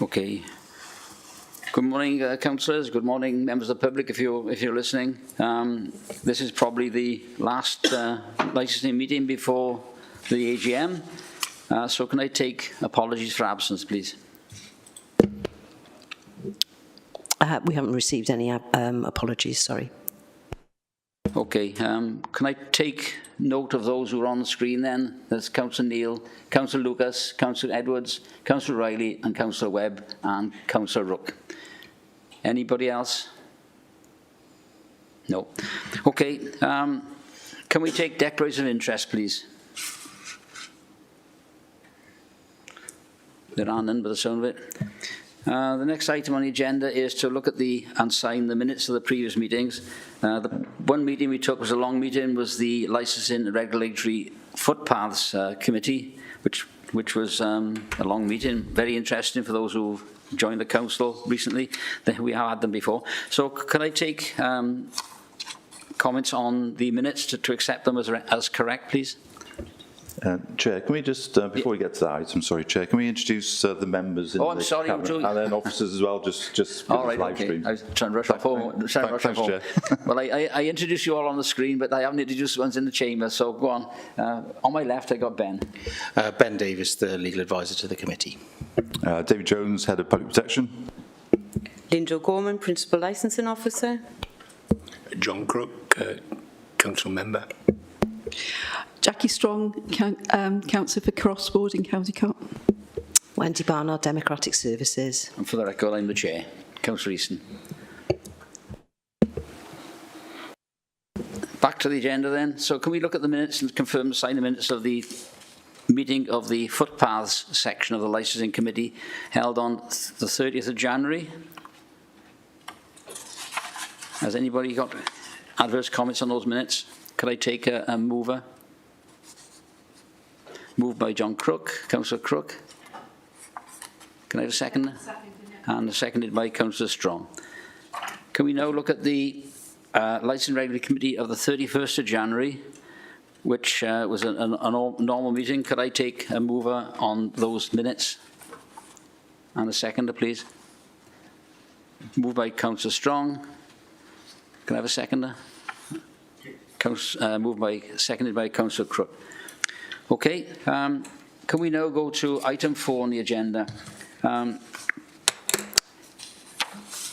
Okay. Good morning, councillors. Good morning, members of the public. If you're listening, this is probably the last licensing meeting before the AGM. So, can I take apologies for absence, please? We haven't received any apologies. Sorry. Okay. Can I take note of those who are on the screen then? There's Councillor Neil, Councillor Lucas, Councillor Edwards, Councillor Riley and Councillor Webb and Councillor Rook. Anybody else? No. Okay. Can we take declarations of interest, please? There are none by the sound of it. The next item on the agenda is to look at and sign the minutes of the previous meetings. The one meeting we took was a long meeting, was the Licensing and Regulatory Footpaths Committee, which was a long meeting, very interesting for those who joined the council recently. We have had them before. So could I take comments on the minutes to accept them as correct, please? Chair, can we just, before we get to that item, sorry, Chair, can we introduce the members in I'm sorry, cabinet and then officers as well, just all right, live okay. stream. I was trying to rush off home. Thanks, Chair. Well, I introduced you all on the screen, but I haven't introduced the ones in the chamber, so go on. On my left, I got Ben. Ben Davis, the legal advisor to the committee. David Jones, Head of Public Protection. Linda Gorman, Principal Licensing Officer. John Crook, Council Member. Jackie Strong, Councillor for Crossboard in County Cork. Wendy Barnard, Democratic Services. And for the record, I'm the Chair, Councillor Easton. Back to the agenda then. So can we look at the minutes and confirm and sign the minutes of the meeting of the Footpaths section of the Licensing Committee held on the 30th of January? Has anybody got adverse comments on those minutes? Could I take a mover? Moved by John Crook, Councillor Crook. Can I have a second? And seconded by Councillor Strong. Can we now look at the Licensing Regulatory Committee of the 31st of January, which was a normal meeting? Could I take a mover on those minutes? And a seconder, please. Moved by Councillor Strong. Can I have a seconder? Seconded by Councillor Crook. Okay, can we now go to item 4 on the agenda?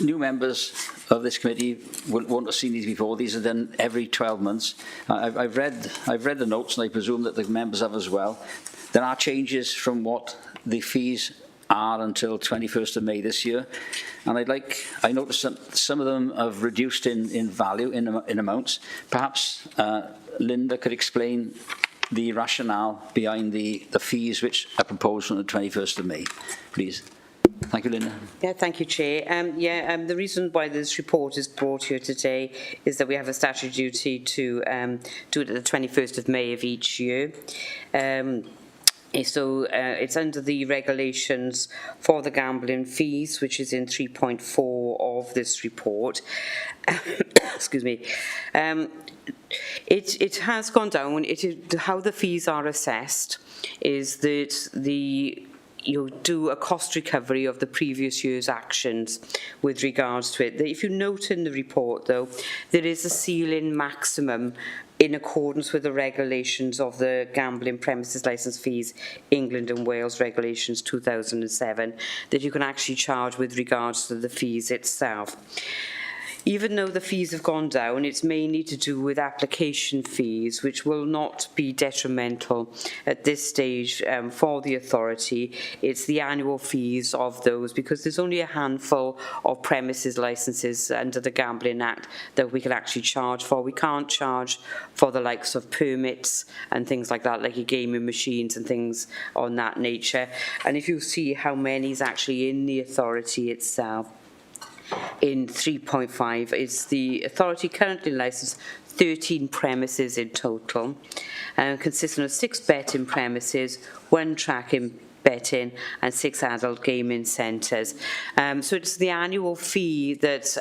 New members of this committee won't have seen these before. These are done every 12 months. I've read the notes, and I presume that the members have as well. There are changes from what the fees are until 21st of May this year, and I noticed that some of them have reduced in value, in amounts. Perhaps Linda could explain the rationale behind the fees which are proposed on the 21st of May, please. Thank you, Linda. Yeah, thank you, Chair. The reason why this report is brought here today is that we have a statutory duty to do it at the 21st of May of each year. So it's under the regulations for the gambling fees, which is in 3.4 of this report. Excuse me. It has gone down. How the fees are assessed is that you do a cost recovery of the previous year's actions with regards to it. If you note in the report, though, there is a ceiling maximum in accordance with the regulations of the Gambling Premises Licence Fees England and Wales Regulations 2007 that you can actually charge with regards to the fees itself. Even though the fees have gone down, it's mainly to do with application fees, which will not be detrimental at this stage for the authority. It's the annual fees of those, because there's only a handful of premises licences under the Gambling Act that we can actually charge for. We can't charge for the likes of permits and things like that, like your gaming machines and things on that nature. And if you see how many is actually in the authority itself, in 3.5, it's the authority currently licensed 13 premises in total, consisting of 6 betting premises, 1 tracking betting, and 6 adult gaming centres. So it's the annual fee that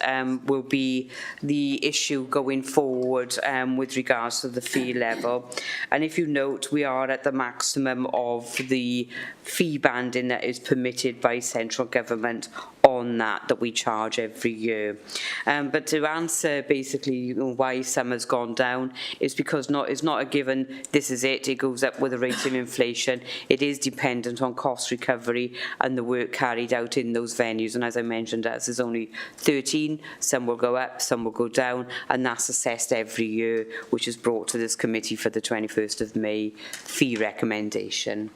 will be the issue going forward with regards to the fee level. And if you note, we are at the maximum of the fee banding that is permitted by central government on that we charge every year. But to answer basically why some has gone down, is because it's not a given, this is it goes up with the rate of inflation. It is dependent on cost recovery and the work carried out in those venues. And as I mentioned, as there's only 13, some will go up, some will go down, and that's assessed every year, which is brought to this committee for the 21st of May fee recommendation.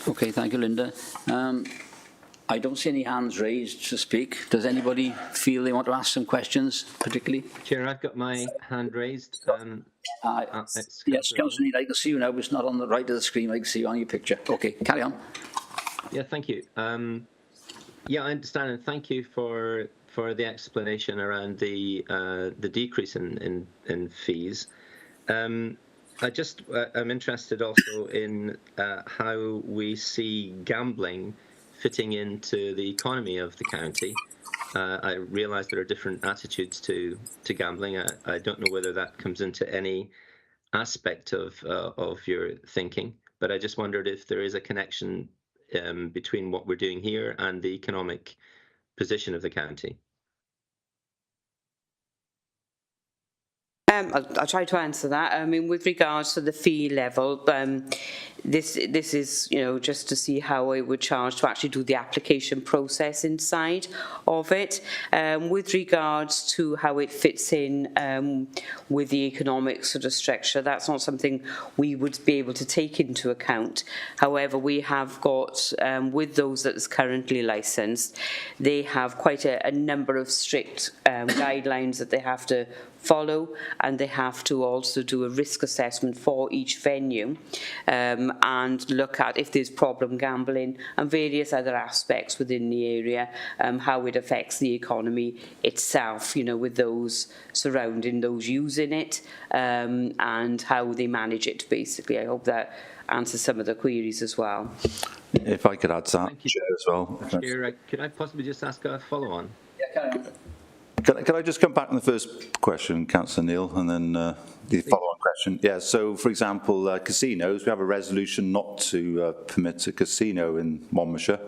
Okay, thank you, Linda. I don't see any hands raised to speak. Does anybody feel they want to ask some questions, particularly? Chair, I've got my hand raised. Yes, Councillor Neil, I can see you now, but it's not on the right of the screen. I can see you on your picture. Okay, carry on. Yeah, thank you. Yeah, I understand, and thank you for the explanation around the decrease in fees. I'm interested also in how we see gambling fitting into the economy of the county. I realise there are different attitudes to gambling. I don't know whether that comes into any aspect of your thinking, but I just wondered if there is a connection between what we're doing here and the economic position of the county. I'll try to answer that. I mean, with regards to the fee level, this is, just to see how I would charge to actually do the application process inside of it. With regards to how it fits in with the economic sort of structure, that's not something we would be able to take into account. However, we have got, with those that is currently licensed, they have quite a number of strict guidelines that they have to follow, and they have to also do a risk assessment for each venue and look at if there's problem gambling and various other aspects within the area, how it affects the economy itself, with those surrounding those using it, and how they manage it, basically. I hope that answers some of the queries as well. If I could add to that, Thank you. Chair, as well. Chair, could I possibly just ask a follow-on? Yeah, carry on. Can I just come back on the first question, Councillor Neil, and then the follow-on question? Yeah, so for example, casinos, we have a resolution not to permit a casino in Monmouthshire.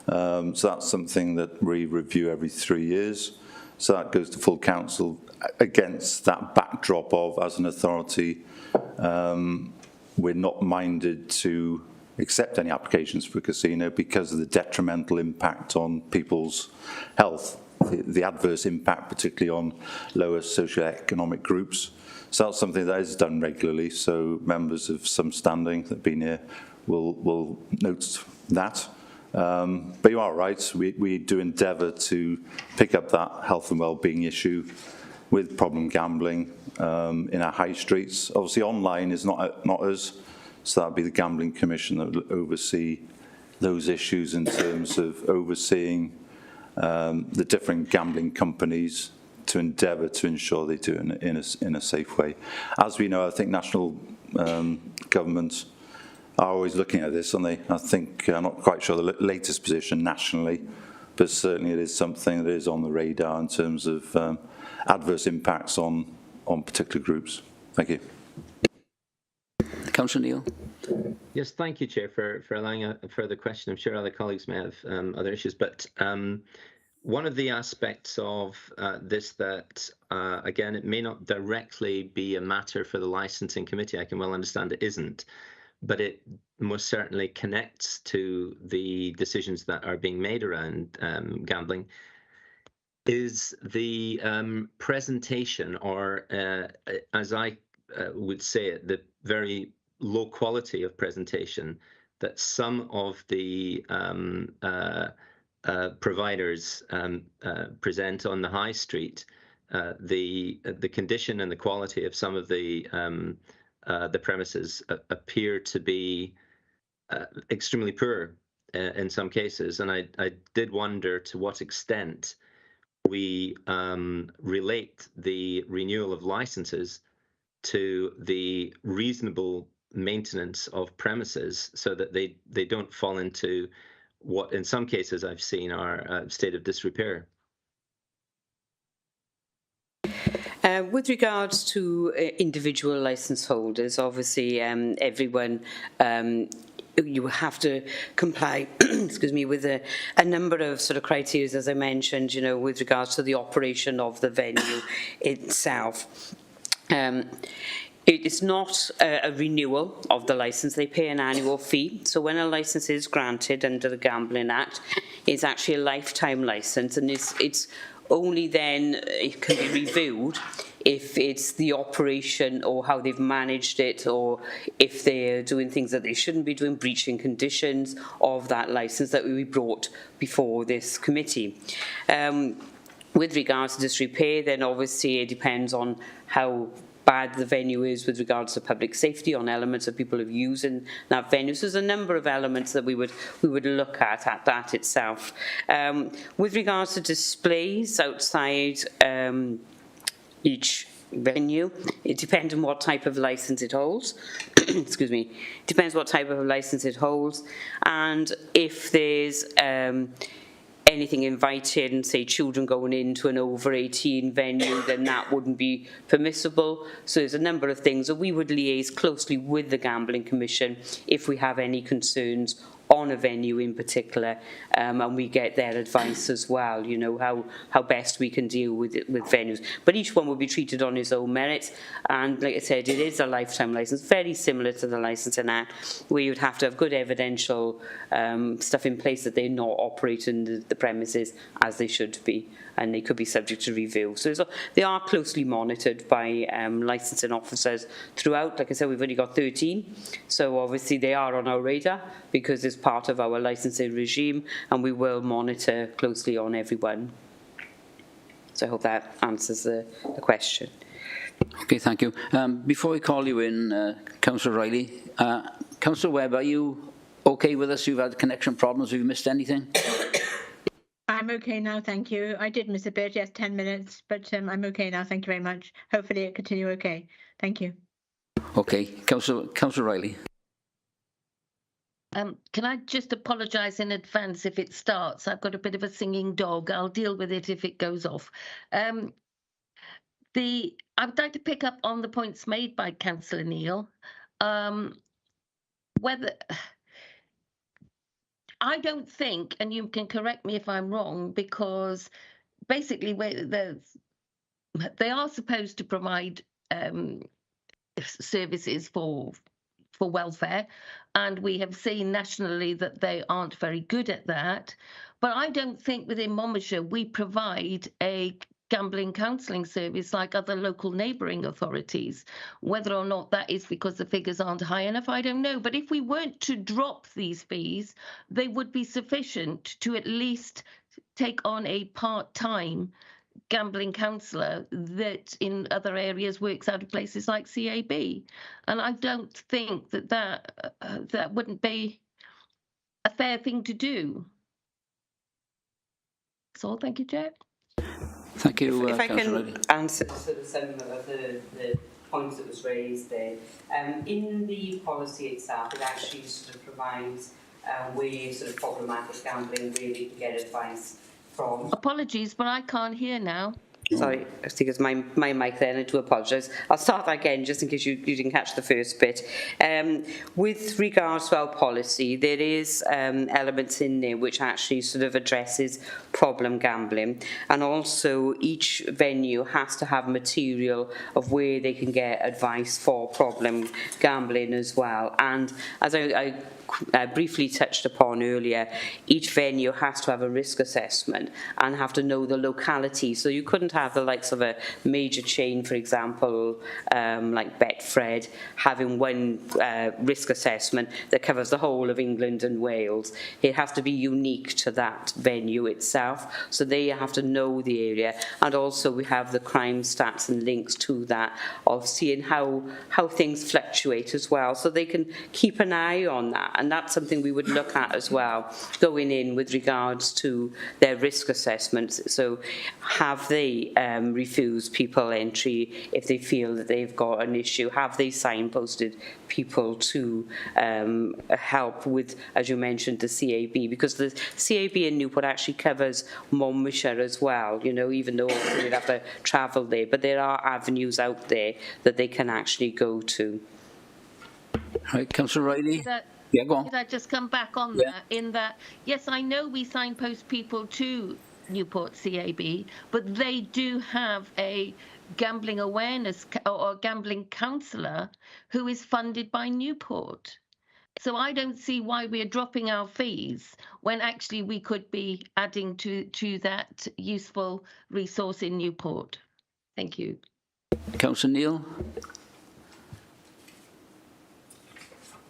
So that's something that we review every 3 years. So that goes to full council against that backdrop of, as an authority, we're not minded to accept any applications for a casino because of the detrimental impact on people's health. The adverse impact, particularly on lower socioeconomic groups. So that's something that is done regularly. So members of some standing that have been here will note that. But you are right. We do endeavour to pick up that health and well-being issue with problem gambling in our high streets. Obviously, online is not us. So that would be the Gambling Commission that would oversee those issues in terms of overseeing the different gambling companies to endeavour to ensure they do it in a safe way. As we know, I think national governments are always looking at this, and I think, I'm not quite sure the latest position nationally, but certainly it is something that is on the radar in terms of adverse impacts on particular groups. Thank you. Councillor Neil. Yes, thank you, Chair, for allowing a further question. I'm sure other colleagues may have other issues, but one of the aspects of this that, again, it may not directly be a matter for the licensing committee. I can well understand it isn't, but it most certainly connects to the decisions that are being made around gambling, is the presentation, or as I would say it, the very low quality of presentation that some of the providers present on the high street. The condition and the quality of some of the premises appear to be extremely poor in some cases, and I did wonder to what extent we relate the renewal of licenses to the reasonable maintenance of premises so that they don't fall into what in some cases I've seen are a state of disrepair. With regards to individual licence holders, obviously everyone you have to comply, excuse me, with a number of sort of criteria, as I mentioned, you know, with regards to the operation of the venue itself. It is not a renewal of the licence. They pay an annual fee. So when a licence is granted under the Gambling Act, it's actually a lifetime licence, and it's only then it can be reviewed if it's the operation or how they've managed it, or if they're doing things that they shouldn't be doing, breaching conditions of that licence, that will be brought before this committee. With regards to disrepair, then obviously it depends on how bad the venue is with regards to public safety, on elements of people who use in that venue. So there's a number of elements that we would look at that itself. With regards to displays outside each venue, it depends on what type of license it holds. Excuse me. Depends what type of license it holds, and if there's anything inviting, say children going into an over 18 venue, then that wouldn't be permissible. So there's a number of things that we would liaise closely with the Gambling Commission if we have any concerns on a venue in particular, and we get their advice as well, you know, how best we can deal with it with venues. But each one will be treated on its own merits, and like I said, it is a lifetime licence, very similar to the Licensing Act, where you'd have to have good evidential stuff in place that they're not operating the premises as they should be, and they could be subject to review. So they are closely monitored by licensing officers throughout. Like I said, we've only got 13, so obviously they are on our radar because it's part of our licensing regime, and we will monitor closely on everyone. So I hope that answers the question. Okay, thank you. Before we call you in, Councillor Riley, Councillor Webb, are you okay with us? You've had connection problems. Have you missed anything? I'm okay now, thank you. I did miss a bit, yes, 10 minutes, but I'm okay now, thank you very much. Hopefully it continue okay. Thank you. Okay, Councillor Riley. Can I just apologise in advance if it starts? I've got a bit of a singing dog. I'll deal with it if it goes off. I would like to pick up on the points made by Councillor Neil. Whether I don't think, and you can correct me if I'm wrong, because basically they are supposed to provide services for welfare, and we have seen nationally that they aren't very good at that. But I don't think within Monmouthshire we provide a gambling counselling service like other local neighbouring authorities. Whether or not that is because the figures aren't high enough, I don't know. But if we weren't to drop these fees, they would be sufficient to at least take on a part-time gambling counsellor that in other areas works out of places like CAB. And I don't think that wouldn't be a fair thing to do. So thank you, Chair. Thank you, If I Councillor can Riley. answer to some of the points that was raised there. In the policy itself, it actually sort of provides where sort of problematic gambling really can get advice from. Apologies, but I can't hear now. Sorry, I think it's my mic there, and I do apologise. I'll start that again just in case you didn't catch the first bit. With regards to our policy, there is elements in there which actually sort of addresses problem gambling, and also each venue has to have material of where they can get advice for problem gambling as well. And as I briefly touched upon earlier, each venue has to have a risk assessment and have to know the locality. So you couldn't have the likes of a major chain, for example, like Betfred, having one risk assessment that covers the whole of England and Wales. It has to be unique to that venue itself. So they have to know the area. And also we have the crime stats and links to that of seeing how things fluctuate as well. So they can keep an eye on that and that's something we would look at as well, going in with regards to their risk assessments. So have they refused people entry if they feel that they've got an issue? Have they signposted people to help with, as you mentioned, the CAB? Because the CAB in Newport actually covers Monmouthshire as well, you know, even though they'd have to travel there, but there are avenues out there that they can actually go to. Right, Councillor Riley. Yeah, go on. Could I just come back on Yeah. that? In that, yes, I know we signpost people to Newport CAB, but they do have a gambling awareness or gambling counsellor who is funded by Newport. So I don't see why we're dropping our fees when actually we could be adding to that useful resource in Newport. Thank you. Councillor Neil.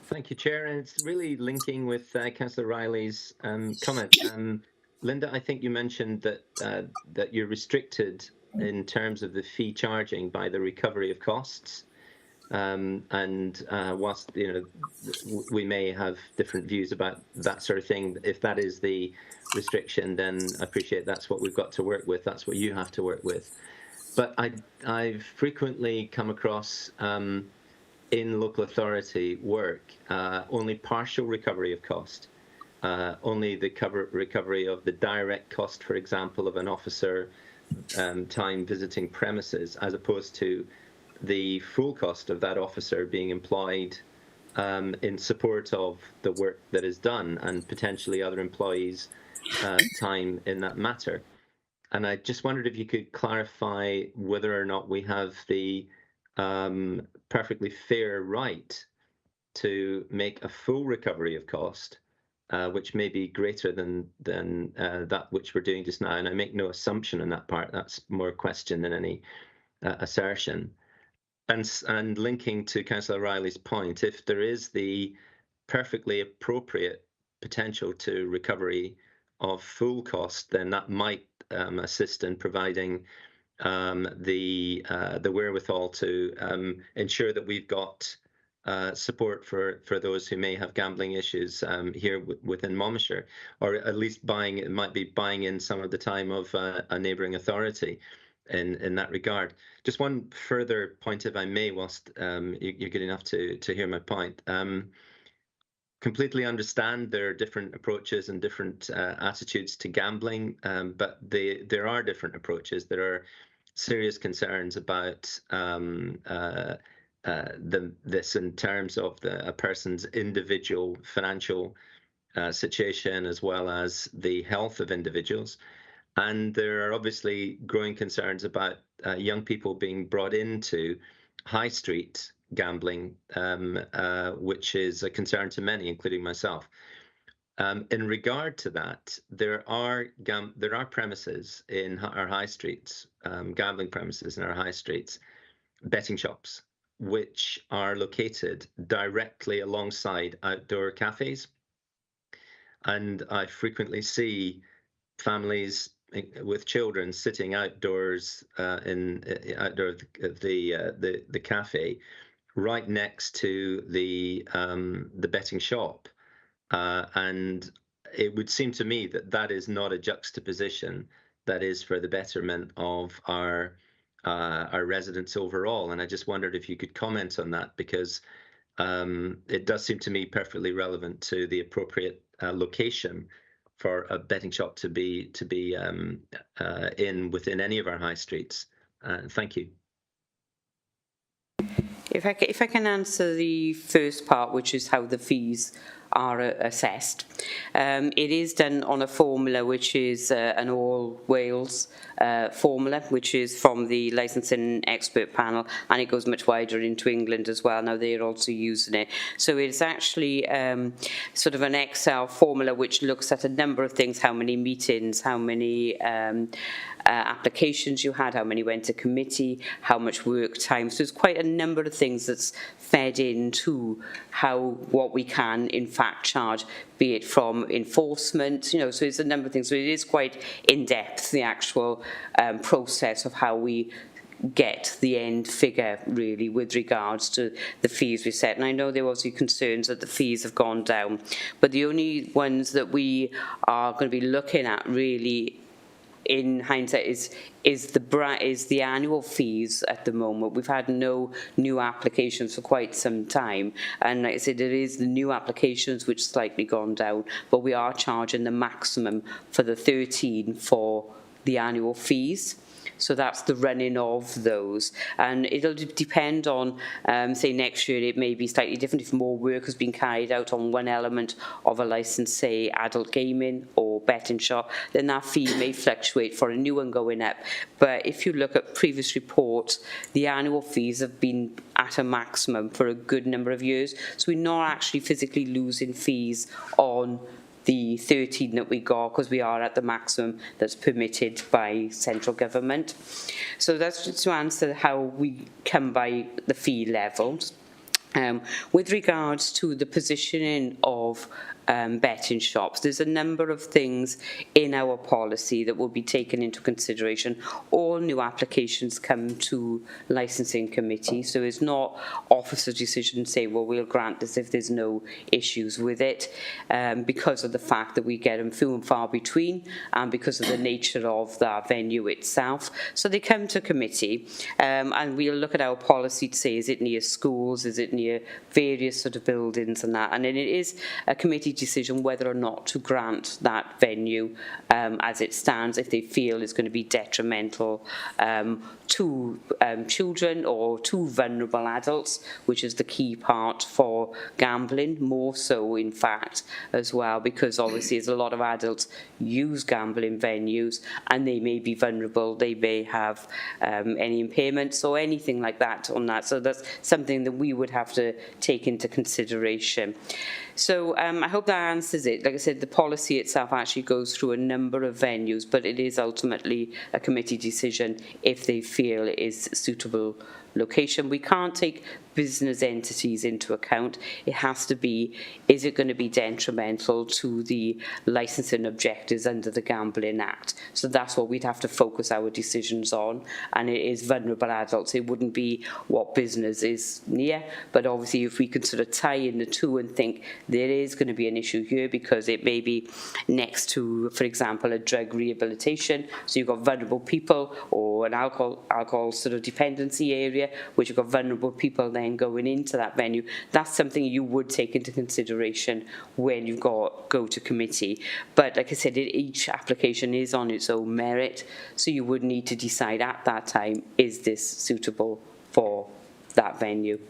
Thank you, Chair. And it's really linking with Councillor Riley's comment. Linda, I think you mentioned that you're restricted in terms of the fee charging by the recovery of costs. Whilst we may have different views about that sort of thing, if that is the restriction, then I appreciate that's what we've got to work with. That's what you have to work with. But I've frequently come across in local authority work only partial recovery of cost, only the recovery of the direct cost, for example, of an officer time visiting premises, as opposed to the full cost of that officer being employed in support of the work that is done and potentially other employees' time in that matter. And I just wondered if you could clarify whether or not we have the perfectly fair right to make a full recovery of cost, which may be greater than that which we're doing just now. And I make no assumption on that part. That's more a question than any assertion. And linking to Councillor Riley's point, if there is the perfectly appropriate potential to recovery of full cost, then that might assist in providing the wherewithal to ensure that we've got support for those who may have gambling issues here within Monmouthshire, or at least it might be buying in some of the time of a neighbouring authority in that regard. Just one further point, if I may, whilst you're good enough to hear my point. Completely understand there are different approaches and different attitudes to gambling, but there are different approaches. There are serious concerns about this in terms of a person's individual financial situation, as well as the health of individuals. And there are obviously growing concerns about young people being brought into high street gambling, which is a concern to many, including myself. In regard to that, there are premises in our high streets, gambling premises in our high streets, betting shops, which are located directly alongside outdoor cafes. And I frequently see families with children sitting outdoors outdoor of the cafe, right next to the betting shop, and it would seem to me that is not a juxtaposition that is for the betterment of our residents overall. And I just wondered if you could comment on that, because it does seem to me perfectly relevant to the appropriate location for a betting shop to be within any of our high streets. Thank you. If I can answer the first part, which is how the fees are assessed. It is done on a formula which is an all Wales formula, which is from the licensing expert panel, and it goes much wider into England as well. Now they're also using it. So it's actually sort of an Excel formula which looks at a number of things: how many meetings, how many applications you had, how many went to committee, how much work time. So there's quite a number of things that's fed into what we can in fact charge, be it from enforcement, so it's a number of things. So it is quite in depth, the actual process of how we get the end figure really with regards to the fees we set. And I know there was concerns that the fees have gone down, but the only ones that we are going to be looking at really in hindsight is the annual fees at the moment. We've had no new applications for quite some time, and like I said, it is the new applications which slightly gone down, but we are charging the maximum for the 13 for the annual fees. So that's the running of those, and it'll depend on, say next year it may be slightly different if more work has been carried out on one element of a licence, say adult gaming or betting shop, then that fee may fluctuate for a new one going up. But if you look at previous reports, the annual fees have been at a maximum for a good number of years, so we're not actually physically losing fees on the 13 that we got, because we are at the maximum that's permitted by central government. So that's just to answer how we come by the fee levels. With regards to the positioning of betting shops, there's a number of things in our policy that will be taken into consideration. All new applications come to licensing committee, so it's not officer's decision to say, well, we'll grant this if there's no issues with it, because of the fact that we get them few and far between, and because of the nature of that venue itself. So they come to committee, and we'll look at our policy to say, is it near schools, is it near various sort of buildings and that, and then it is a committee decision whether or not to grant that venue as it stands, if they feel it's going to be detrimental to children or to vulnerable adults, which is the key part for gambling, more so in fact as well, because obviously there's a lot of adults use gambling venues and they may be vulnerable, they may have any impairments or anything like that on that, so that's something that we would have to take into consideration. So I hope that answers it. Like I said, the policy itself actually goes through a number of venues, but it is ultimately a committee decision if they feel it is suitable location. We can't take business entities into account. It has to be, is it going to be detrimental to the licensing objectives under the Gambling Act? So that's what we'd have to focus our decisions on, and it is vulnerable adults. It wouldn't be what business is near, but obviously if we could sort of tie in the two and think there is going to be an issue here because it may be next to, for example, a drug rehabilitation, so you've got vulnerable people, or an alcohol sort of dependency area, which you've got vulnerable people then going into that venue, that's something you would take into consideration when you go to committee. But like I said, each application is on its own merit, so you would need to decide at that time, is this suitable for that venue?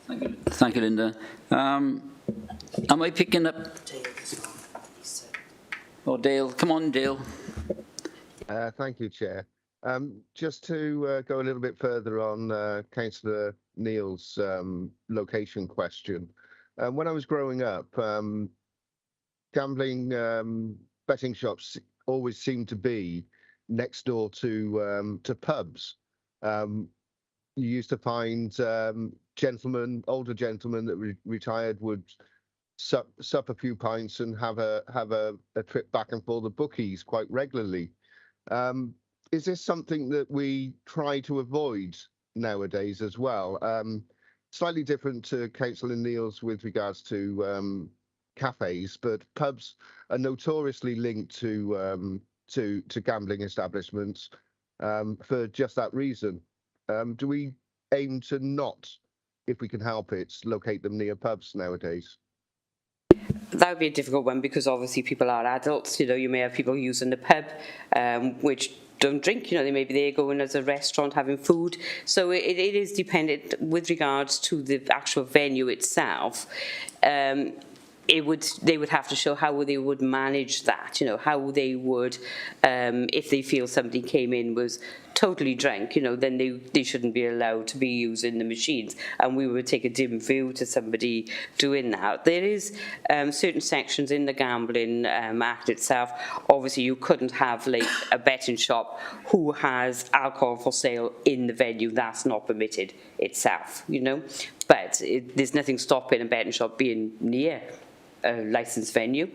Thank you, Linda. Am I picking up? Oh, Dale. Come on, Dale. Thank you, Chair. Just to go a little bit further on Councillor Neil's location question. When I was growing up, gambling betting shops always seemed to be next door to pubs. You used to find older gentlemen that retired would sup a few pints and have a trip back and forth the bookies quite regularly. Is this something that we try to avoid nowadays as well? Slightly different to Councillor Neil's with regards to cafes, but pubs are notoriously linked to gambling establishments for just that reason. Do we aim to not, if we can help it, locate them near pubs nowadays? That would be a difficult one, because obviously people are adults. You know, you may have people using the pub which don't drink. You know, they may be there going as a restaurant having food. So it is dependent with regards to the actual venue itself. They would have to show how they would manage that, you know, how they would, if they feel somebody came in was totally drunk, you know, then they shouldn't be allowed to be using the machines, and we would take a dim view to somebody doing that. There is certain sections in the Gambling Act itself. Obviously, you couldn't have like a betting shop who has alcohol for sale in the venue. That's not permitted itself, you know. But there's nothing stopping a betting shop being near a licensed venue.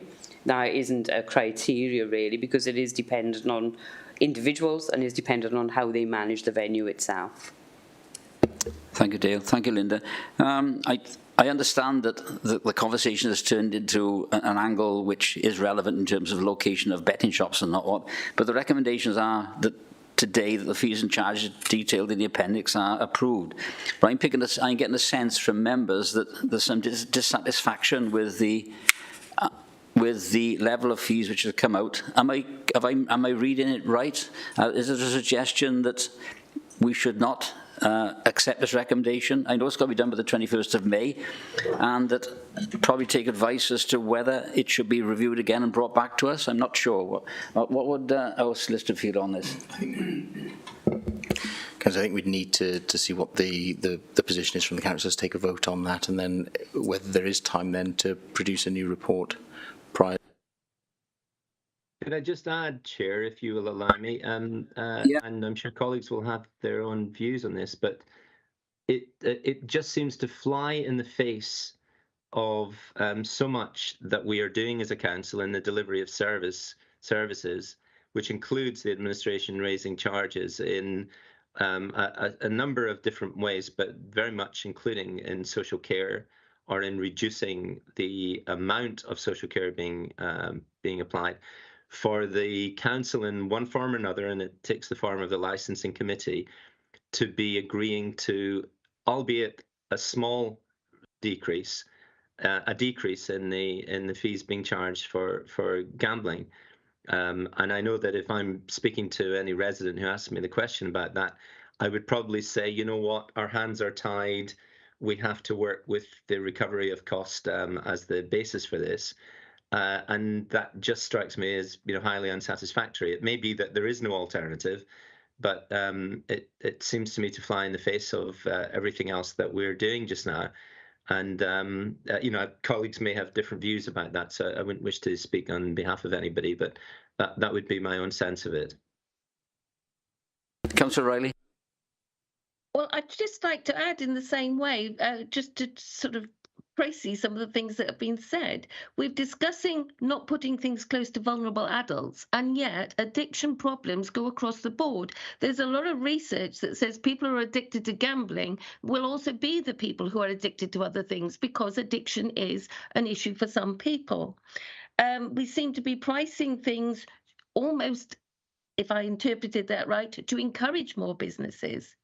Now, it isn't a criteria really, because it is dependent on individuals and is dependent on how they manage the venue itself. Thank you, Dale. Thank you, Linda. I understand that the conversation has turned into an angle which is relevant in terms of location of betting shops and not what, but the recommendations are that today that the fees and charges detailed in the appendix are approved. But I'm getting a sense from members that there's some dissatisfaction with the level of fees which have come out. Am I reading it right? Is there a suggestion that we should not accept this recommendation? I know it's got to be done by the 21st of May, and that probably take advice as to whether it should be reviewed again and brought back to us. I'm not sure. What would our solicitor feel on this? Because I think we'd need to see what the position is from the councillors, take a vote on that, and then whether there is time then to produce a new report prior. Could I just add, Chair, if you will allow me, and I'm sure colleagues will have their own views on this, but it just seems to fly in the face of so much that we are doing as a council in the delivery of services, which includes the administration raising charges in a number of different ways, but very much including in social care or in reducing the amount of social care being applied. For the council in one form or another, and it takes the form of the licensing committee, to be agreeing to, albeit a small decrease, a decrease in the fees being charged for gambling. And I know that if I'm speaking to any resident who asks me the question about that, I would probably say, you know what, our hands are tied. We have to work with the recovery of cost as the basis for this. And that just strikes me as highly unsatisfactory. It may be that there is no alternative, but it seems to me to fly in the face of everything else that we're doing just now. And colleagues may have different views about that, so I wouldn't wish to speak on behalf of anybody, but that would be my own sense of it. Councillor Riley. Well, I'd just like to add in the same way, just to sort of précis some of the things that have been said. We're discussing not putting things close to vulnerable adults, and yet addiction problems go across the board. There's a lot of research that says people who are addicted to gambling will also be the people who are addicted to other things, because addiction is an issue for some people. We seem to be pricing things almost, if I interpreted that right, to encourage more businesses.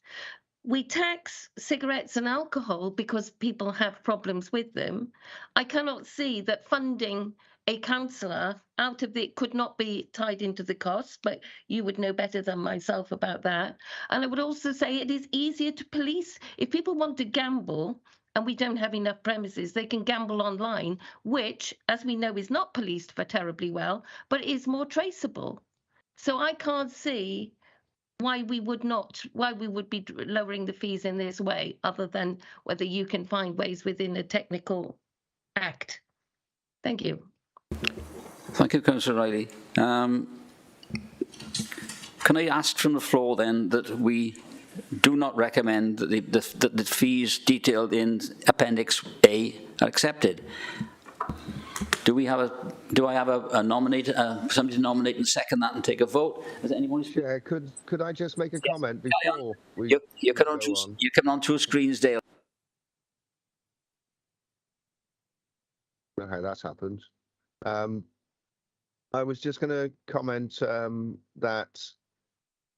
We tax cigarettes and alcohol because people have problems with them. I cannot see that funding a councillor out of it could not be tied into the costs, but you would know better than myself about that. And I would also say it is easier to police. If people want to gamble and we don't have enough premises, they can gamble online, which, as we know, is not policed for terribly well, but is more traceable. So I can't see why we would be lowering the fees in this way, other than whether you can find ways within a technical act. Thank you. Thank you, Councillor Riley. Can I ask from the floor then that we do not recommend that the fees detailed in Appendix A are accepted? Do I have a nominate, somebody to nominate and second that and take a vote? Has anyone? Yeah, could I just make a comment before we You're coming on two screens, Dale. I don't know how that's happened. I was just going to comment that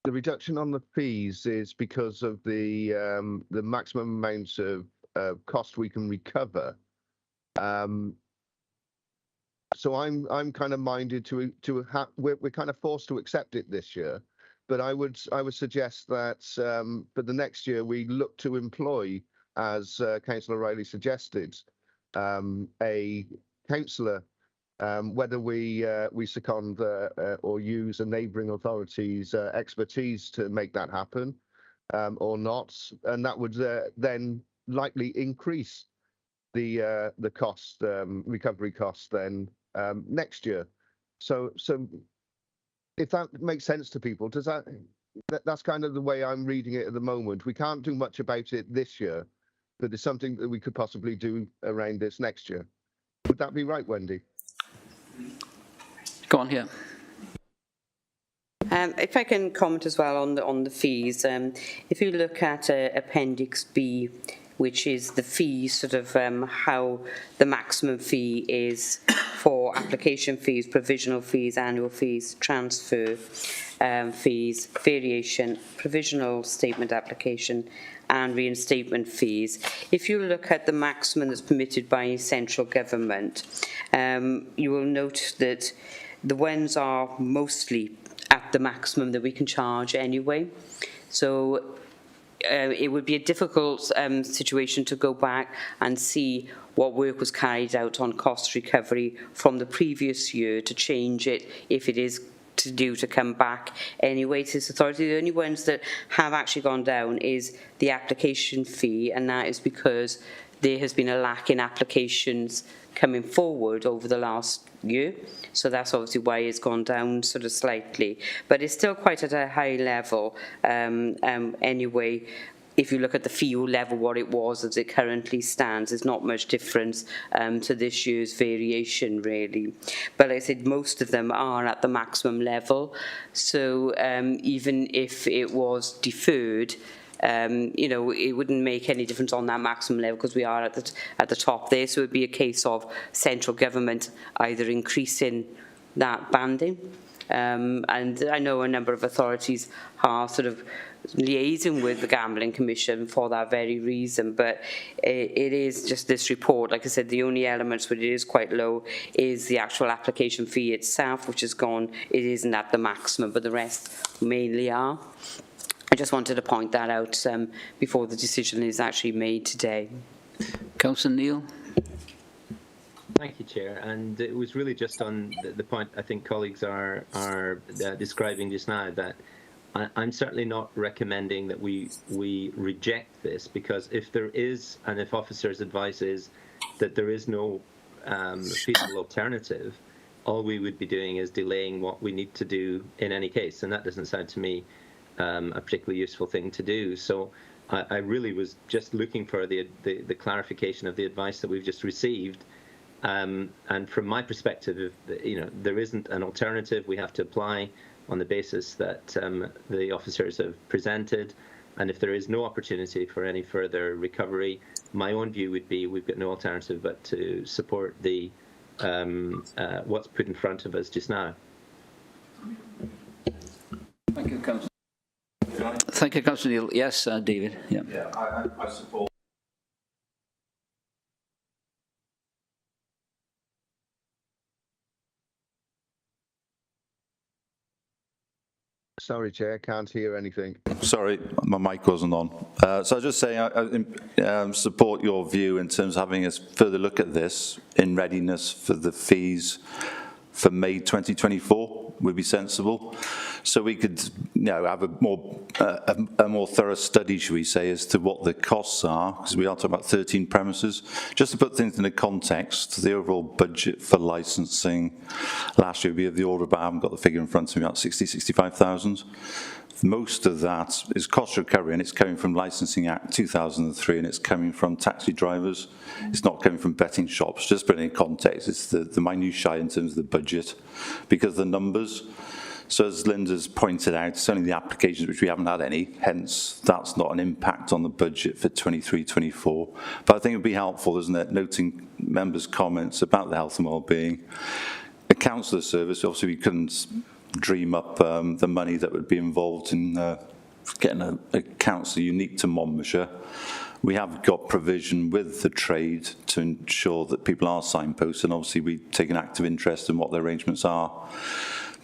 the reduction on the fees is because of the maximum amount of cost we can recover. So I'm kind of minded we're kind of forced to accept it this year, but I would suggest that for the next year we look to employ, as Councillor Riley suggested, a councillor, whether we second or use a neighbouring authority's expertise to make that happen or not, and that would then likely increase the cost, recovery costs then next year. So if that makes sense to people, that's kind of the way I'm reading it at the moment. We can't do much about it this year, but it's something that we could possibly do around this next year. Would that be right, Wendy? Go on here. If I can comment as well on the fees, if you look at Appendix B, which is the fee, sort of how the maximum fee is for application fees, provisional fees, annual fees, transfer fees, variation, provisional statement application, and reinstatement fees. If you look at the maximum that's permitted by central government, you will note that the ones are mostly at the maximum that we can charge anyway. So it would be a difficult situation to go back and see what work was carried out on cost recovery from the previous year to change it if it is due to come back anyway to this authority. The only ones that have actually gone down is the application fee, and that is because there has been a lack in applications coming forward over the last year. So that's obviously why it's gone down sort of slightly. But it's still quite at a high level anyway. If you look at the fee level, what it was as it currently stands, there's not much difference to this year's variation, really. But like I said, most of them are at the maximum level. So even if it was deferred, you know, it wouldn't make any difference on that maximum level because we are at the top there. So it would be a case of central government either increasing that banding. And I know a number of authorities are sort of liaising with the Gambling Commission for that very reason, but it is just this report. Like I said, the only elements where it is quite low is the actual application fee itself, which is gone. It isn't at the maximum, but the rest mainly are. I just wanted to point that out before the decision is actually made today. Councillor Neil. Thank you, Chair. And it was really just on the point I think colleagues are describing just now, that I'm certainly not recommending that we reject this, because if there is, and if officers' advice is that there is no feasible alternative, all we would be doing is delaying what we need to do in any case, and that doesn't sound to me a particularly useful thing to do. So I really was just looking for the clarification of the advice that we've just received. And from my perspective, if, you know, there isn't an alternative, we have to apply on the basis that the officers have presented. And if there is no opportunity for any further recovery, my own view would be we've got no alternative but to support the what's put in front of us just now. Thank you, Councillor. Thank you, Councillor Neil. Yes, David. Yeah. Yeah, I support. Sorry, Chair, can't hear anything. Sorry, my mic wasn't on. So I was just saying I support your view in terms of having us further look at this in readiness for the fees for May 2024 would be sensible. So we could, you know, have a more thorough study, should we say, as to what the costs are, because we are talking about 13 premises. Just to put things into context, the overall budget for licensing last year would be of the order of, I haven't got the figure in front of me, about 65,000. Most of that is cost recovery, and it's coming from Licensing Act 2003, and it's coming from taxi drivers. It's not coming from betting shops. Just putting it in context, it's the minutiae in terms of the budget, because the numbers. So as Linda's pointed out, it's only the applications which we haven't had any, hence that's not an impact on the budget for 23-24. But I think it would be helpful, isn't it, noting members' comments about the health and wellbeing. A councillor service, obviously we couldn't dream up the money that would be involved in getting a council unique to Monmouthshire. We have got provision with the trade to ensure that people are signposted, and obviously we take an active interest in what the arrangements are,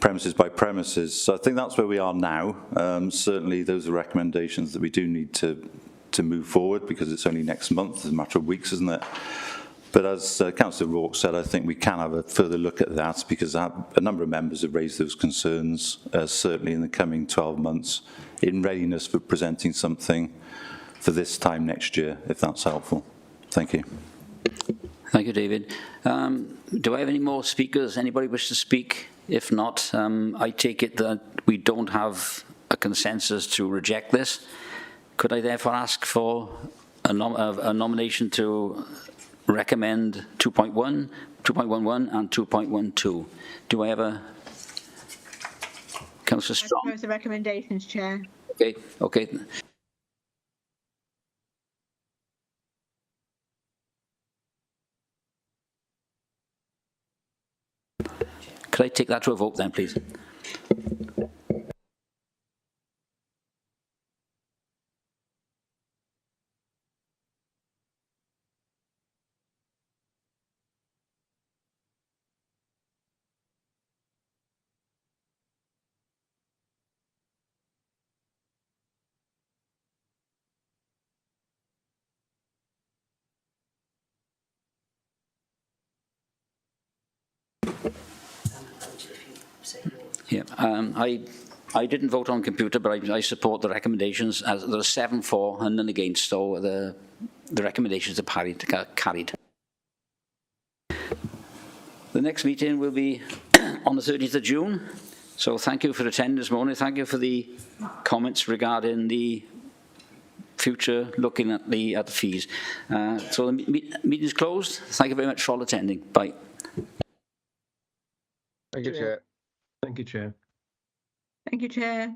premises by premises. So I think that's where we are now. Certainly those are recommendations that we do need to move forward, because it's only next month, it's a matter of weeks, isn't it? But as Councillor Rourke said, I think we can have a further look at that, because a number of members have raised those concerns, certainly in the coming 12 months, in readiness for presenting something for this time next year, if that's helpful. Thank you. Thank you, David. Do I have any more speakers? Anybody wish to speak? If not, I take it that we don't have a consensus to reject this. Could I therefore ask for a nomination to recommend 2.1, 2.11 and 2.12? Do I have a... Councillor I Strong. propose the recommendations, Chair. Okay, okay. Could I take that to a vote then, please? Yeah, I didn't vote on computer, but I support the recommendations. As there are 7 for and none against, so the recommendations are carried. The next meeting will be on the 30th of June. So thank you for attending this morning. Thank you for the comments regarding the future, looking at the fees. So the meeting is closed. Thank you very much for all attending. Bye. Thank you, Chair. Thank you, Chair. Thank you, Chair.